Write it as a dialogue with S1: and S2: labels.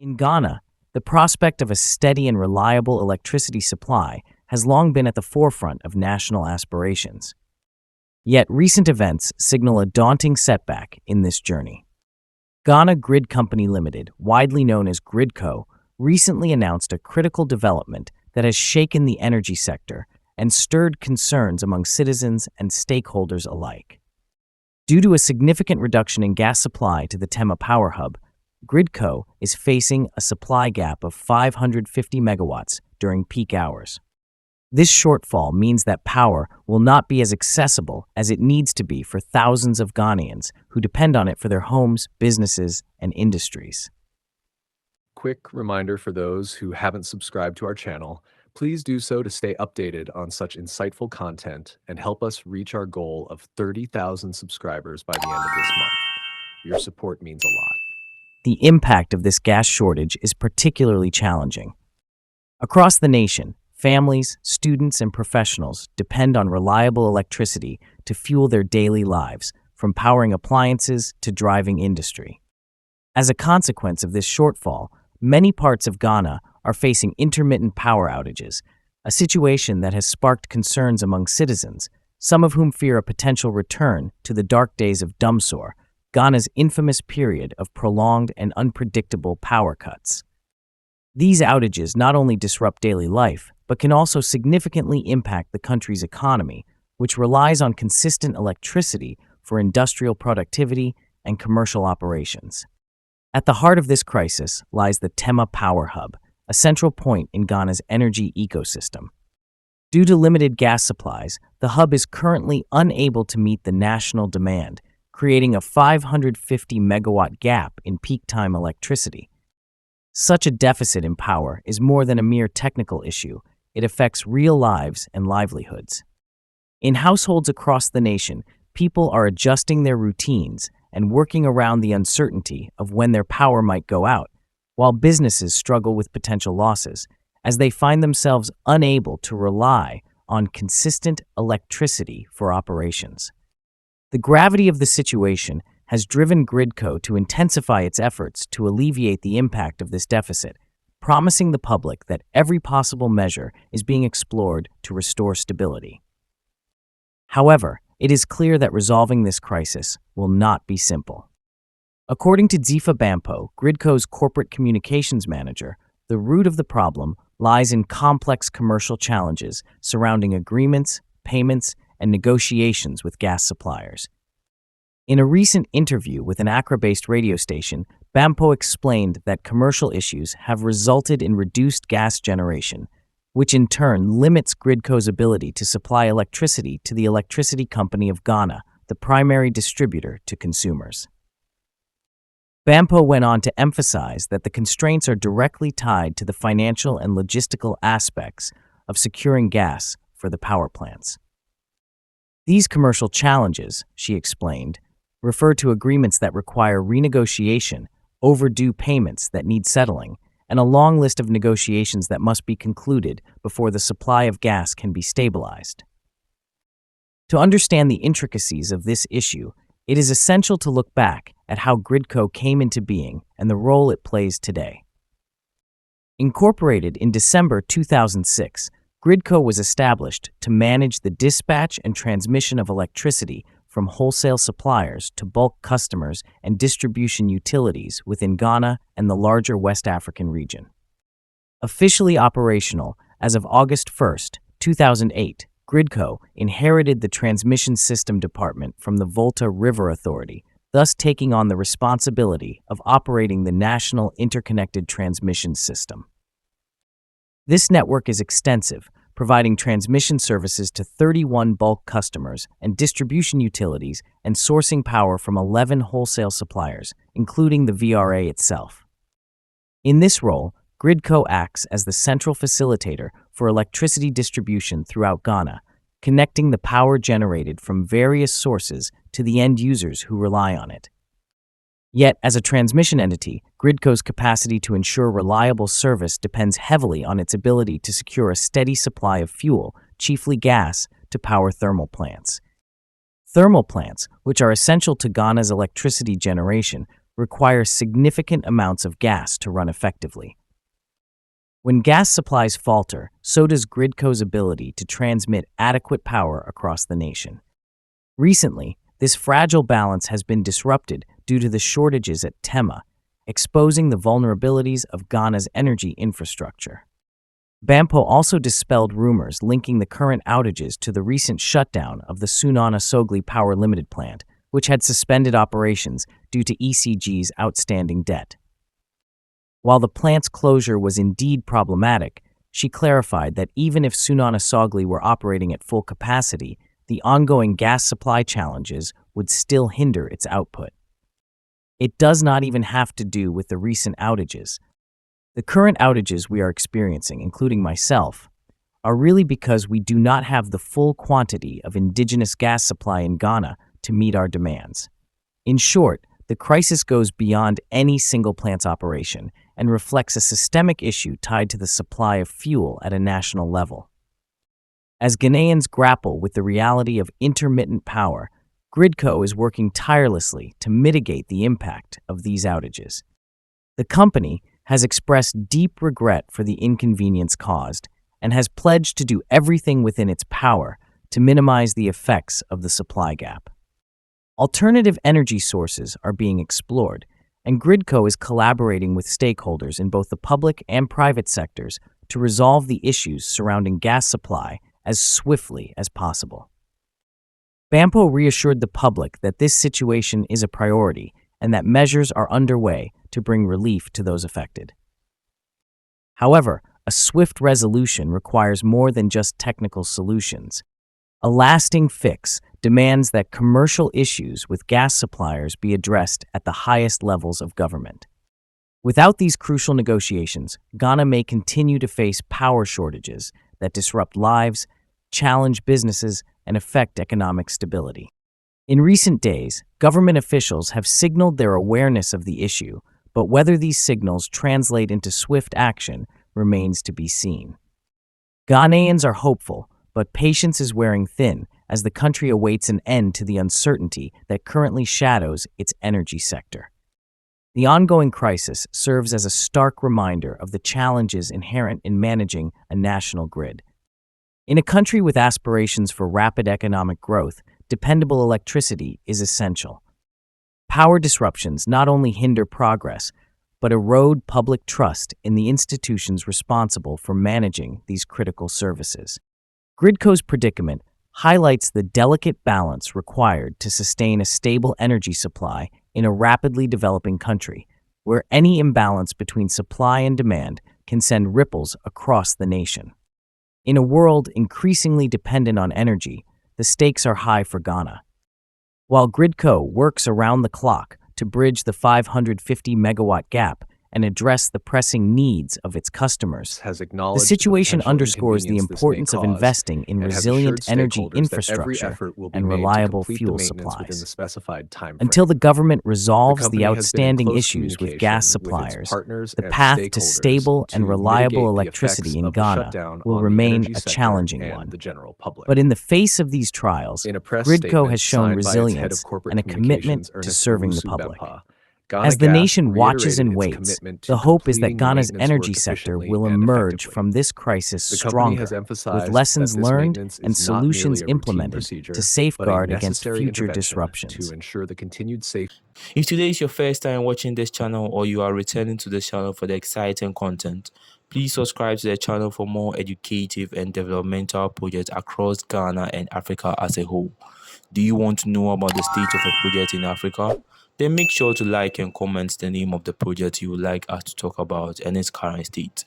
S1: In Ghana, the prospect of a steady and reliable electricity supply has long been at the forefront of national aspirations. Yet recent events signal a daunting setback in this journey. Ghana Grid Company Limited, widely known as Gridco, recently announced a critical development that has shaken the energy sector and stirred concerns among citizens and stakeholders alike. Due to a significant reduction in gas supply to the Tema power hub, Gridco is facing a supply gap of 550 megawatts during peak hours. This shortfall means that power will not be as accessible as it needs to be for thousands of Ghanaians who depend on it for their homes, businesses, and industries.
S2: Quick reminder for those who haven't subscribed to our channel, please do so to stay updated on such insightful content and help us reach our goal of 30,000 subscribers by the end of this month. Your support means a lot.
S1: The impact of this gas shortage is particularly challenging. Across the nation, families, students, and professionals depend on reliable electricity to fuel their daily lives, from powering appliances to driving industry. As a consequence of this shortfall, many parts of Ghana are facing intermittent power outages, a situation that has sparked concerns among citizens, some of whom fear a potential return to the dark days of Dumsor, Ghana's infamous period of prolonged and unpredictable power cuts. These outages not only disrupt daily life, but can also significantly impact the country's economy, which relies on consistent electricity for industrial productivity and commercial operations. At the heart of this crisis lies the Tema Power Hub, a central point in Ghana's energy ecosystem. Due to limited gas supplies, the hub is currently unable to meet the national demand, creating a 550 megawatt gap in peak time electricity. Such a deficit in power is more than a mere technical issue. It affects real lives and livelihoods. In households across the nation, people are adjusting their routines and working around the uncertainty of when their power might go out, while businesses struggle with potential losses, as they find themselves unable to rely on consistent electricity for operations. The gravity of the situation has driven Gridco to intensify its efforts to alleviate the impact of this deficit, promising the public that every possible measure is being explored to restore stability. However, it is clear that resolving this crisis will not be simple. According to Zifa Bampo, Gridco's corporate communications manager, the root of the problem lies in complex commercial challenges surrounding agreements, payments, and negotiations with gas suppliers. In a recent interview with an Accra-based radio station, Bampo explained that commercial issues have resulted in reduced gas generation, which in turn limits Gridco's ability to supply electricity to the Electricity Company of Ghana, the primary distributor to consumers. Bampo went on to emphasize that the constraints are directly tied to the financial and logistical aspects of securing gas for the power plants. These commercial challenges, she explained, refer to agreements that require renegotiation, overdue payments that need settling, and a long list of negotiations that must be concluded before the supply of gas can be stabilized. To understand the intricacies of this issue, it is essential to look back at how Gridco came into being and the role it plays today. Incorporated in December 2006, Gridco was established to manage the dispatch and transmission of electricity from wholesale suppliers to bulk customers and distribution utilities within Ghana and the larger West African region. Officially operational as of August 1, 2008, Gridco inherited the Transmission System Department from the Volta River Authority, thus taking on the responsibility of operating the national interconnected transmission system. This network is extensive, providing transmission services to 31 bulk customers and distribution utilities and sourcing power from 11 wholesale suppliers, including the VRA itself. In this role, Gridco acts as the central facilitator for electricity distribution throughout Ghana, connecting the power generated from various sources to the end users who rely on it. Yet, as a transmission entity, Gridco's capacity to ensure reliable service depends heavily on its ability to secure a steady supply of fuel, chiefly gas, to power thermal plants. Thermal plants, which are essential to Ghana's electricity generation, require significant amounts of gas to run effectively. When gas supplies falter, so does Gridco's ability to transmit adequate power across the nation. Recently, this fragile balance has been disrupted due to the shortages at Tema, exposing the vulnerabilities of Ghana's energy infrastructure. Bampo also dispelled rumors linking the current outages to the recent shutdown of the Sunana Sogli Power Limited plant, which had suspended operations due to ECG's outstanding debt. While the plant's closure was indeed problematic, she clarified that even if Sunana Sogli were operating at full capacity, the ongoing gas supply challenges would still hinder its output. It does not even have to do with the recent outages. The current outages we are experiencing, including myself, are really because we do not have the full quantity of indigenous gas supply in Ghana to meet our demands. In short, the crisis goes beyond any single plant's operation and reflects a systemic issue tied to the supply of fuel at a national level. As Ghanaians grapple with the reality of intermittent power, Gridco is working tirelessly to mitigate the impact of these outages. The company has expressed deep regret for the inconvenience caused and has pledged to do everything within its power to minimize the effects of the supply gap. Alternative energy sources are being explored, and Gridco is collaborating with stakeholders in both the public and private sectors to resolve the issues surrounding gas supply as swiftly as possible. Bampo reassured the public that this situation is a priority and that measures are underway to bring relief to those affected. However, a swift resolution requires more than just technical solutions. A lasting fix demands that commercial issues with gas suppliers be addressed at the highest levels of government. Without these crucial negotiations, Ghana may continue to face power shortages that disrupt lives, challenge businesses, and affect economic stability. In recent days, government officials have signaled their awareness of the issue, but whether these signals translate into swift action remains to be seen. Ghanaians are hopeful, but patience is wearing thin as the country awaits an end to the uncertainty that currently shadows its energy sector. The ongoing crisis serves as a stark reminder of the challenges inherent in managing a national grid. In a country with aspirations for rapid economic growth, dependable electricity is essential. Power disruptions not only hinder progress, but erode public trust in the institutions responsible for managing these critical services. Gridco's predicament highlights the delicate balance required to sustain a stable energy supply in a rapidly developing country, where any imbalance between supply and demand can send ripples across the nation. In a world increasingly dependent on energy, the stakes are high for Ghana. While Gridco works around the clock to bridge the 550 megawatt gap and address the pressing needs of its customers,
S2: has
S1: the
S2: acknowledged
S1: situation
S2: potential
S1: underscores the
S2: inconvenience this may
S1: importance of
S2: cause
S1: investing in
S2: and has
S1: resilient
S2: assured
S1: energy
S2: stakeholders that every
S1: infrastructure
S2: effort will be
S1: and
S2: made to
S1: reliable
S2: complete the
S1: fuel
S2: maintenance within the
S1: supplies.
S2: specified time
S1: Until
S2: frame.
S1: the government
S2: The
S1: resolves the
S2: company has been in
S1: outstanding
S2: close
S1: issues with gas
S2: communication with its
S1: suppliers,
S2: partners
S1: the
S2: and
S1: path to
S2: stakeholders
S1: stable and
S2: to
S1: reliable
S2: mitigate the effects
S1: electricity in
S2: of the
S1: Ghana
S2: shutdown
S1: will
S2: on the
S1: remain
S2: energy
S1: a
S2: sector
S1: challenging
S2: and
S1: one.
S2: the general public.
S1: But in the face of these trials,
S2: In a press
S1: Gridco has
S2: statement
S1: shown
S2: signed by its head of
S1: resilience
S2: corporate
S1: and a commitment
S2: communications,
S1: to
S2: Ernest
S1: serving the
S2: Owusu
S1: public.
S2: Bempah, Ghana
S1: As the
S2: Gas
S1: nation watches
S2: reiterated
S1: and
S2: its
S1: waits,
S2: commitment to
S1: the hope is that
S2: completing the
S1: Ghana's
S2: maintenance
S1: energy
S2: work
S1: sector
S2: efficiently
S1: will
S2: and
S1: emerge
S2: effectively.
S1: from this crisis
S2: The company has
S1: stronger, with
S2: emphasized
S1: lessons
S2: that this
S1: learned
S2: maintenance
S1: and
S2: is not merely
S1: solutions
S2: a routine
S1: implemented to
S2: procedure, but a
S1: safeguard against
S2: necessary
S1: future
S2: intervention to
S1: disruptions.
S2: ensure the continued safety.
S3: If today is your first time watching this channel or you are returning to this channel for the exciting content, please subscribe to the channel for more educative and developmental projects across Ghana and Africa as a whole. Do you want to know about the state of a project in Africa? Then make sure to like and comment the name of the project you would like us to talk about and its current state.